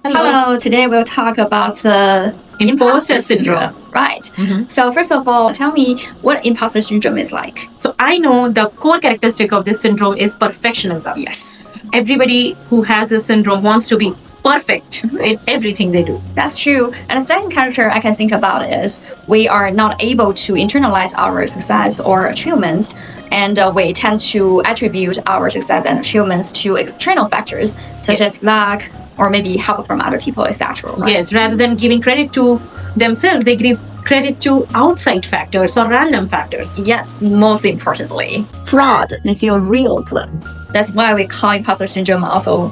Hello. Today we'll talk about imposter syndrome. Right. So first of all, tell me what imposter syndrome is like. So I know the core characteristic of this syndrome is perfectionism. Yes. Everybody who has this syndrome wants to be perfect in everything they do. That's true. And the second character I can think about is we are not able to internalize our success or achievements, and we tend to attribute our success and achievements to external factors such as luck or maybe help from other people, etc. Right? Yes, rather than giving credit to themselves, they give credit to outside factors or random factors. Yes, most importantly. Fraud make you real good. That's why we call imposter syndrome also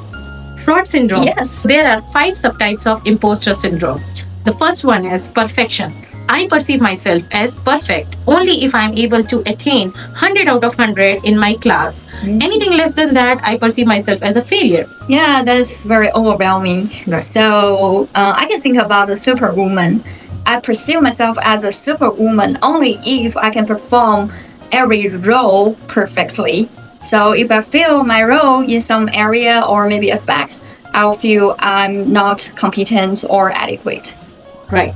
Fraud syndrome. Yes. There are 5 subtypes of imposter syndrome. The first one is perfection. I perceive myself as perfect only if I'm able to attain 100 out of 100 in my class. Anything less than that, I perceive myself as a failure. Yeah, that's very overwhelming. Right. So I can think about the superwoman. I perceive myself as a superwoman only if I can perform every role perfectly. So if I fail my role in some area or maybe aspects, I'll feel I'm not competent or adequate. Right.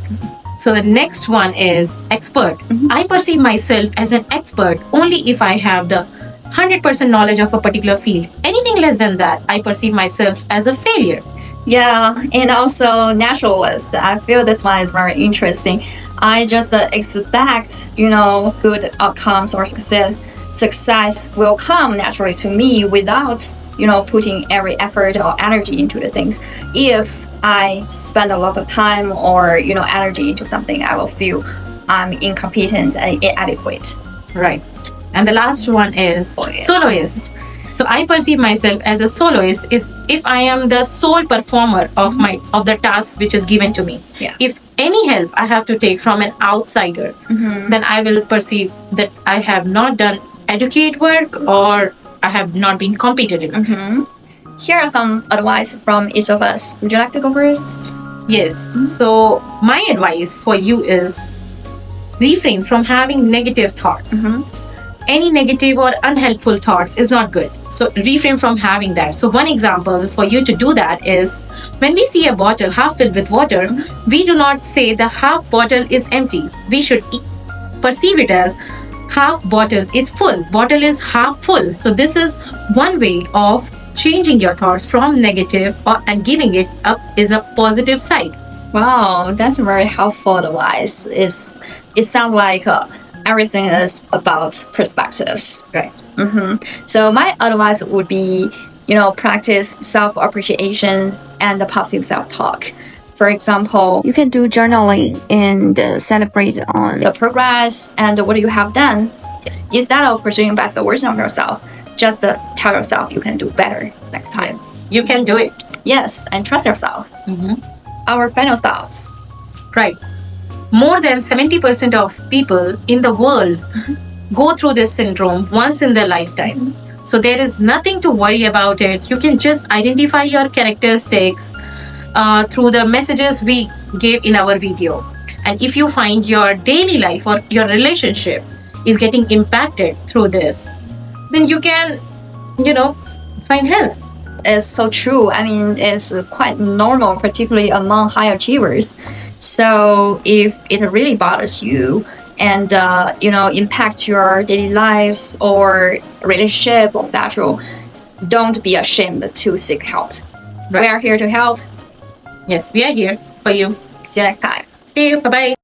So the next one is expert. I perceive myself as an expert only if I have the 100% knowledge of a particular field. Anything less than that, I perceive myself as a failure. Yeah, and also naturalist. I feel this one is very interesting. I just expect, good outcomes or success. Success will come naturally to me without, putting every effort or energy into the things. If I spend a lot of time or, energy into something, I will feel I'm incompetent and inadequate. Right. And the last one is soloist. So I perceive myself as a soloist is if I am the sole performer of the task which is given to me. Yeah. If any help I have to take from an outsider, then I will perceive that I have not done adequate work or I have not been competent enough. Here are some advice from each of us. Would you like to go first? Yes. So my advice for you is refrain from having negative thoughts. Any negative or unhelpful thoughts is not good. So refrain from having that. So one example for you to do that is when we see a bottle half filled with water, we do not say the half bottle is empty. We should perceive it as half bottle is full. Bottle is half full. So this is one way of changing your thoughts from negative and giving it up is a positive side. Wow, that's very helpful advice. It sounds like everything is about perspectives. Right. So my advice would be, practice self-appreciation and positive self-talk. For example, You can do journaling and celebrate on the progress and what you have done. Instead of pursuing best version of yourself, just tell yourself you can do better next time. You can do it. Yes, and trust yourself. Our final thoughts. Right. More than 70% of people in the world go through this syndrome once in their lifetime. So there is nothing to worry about it. You can just identify your characteristics through the messages we gave in our video. And if you find your daily life or your relationship is getting impacted through this, then you can, find help. It's so true. I mean, it's quite normal, particularly among high achievers. So if it really bothers you and, impact your daily lives or relationship, etc., don't be ashamed to seek help. Right. We are here to help. Yes, we are here for you. See you next time. See you. Bye-bye.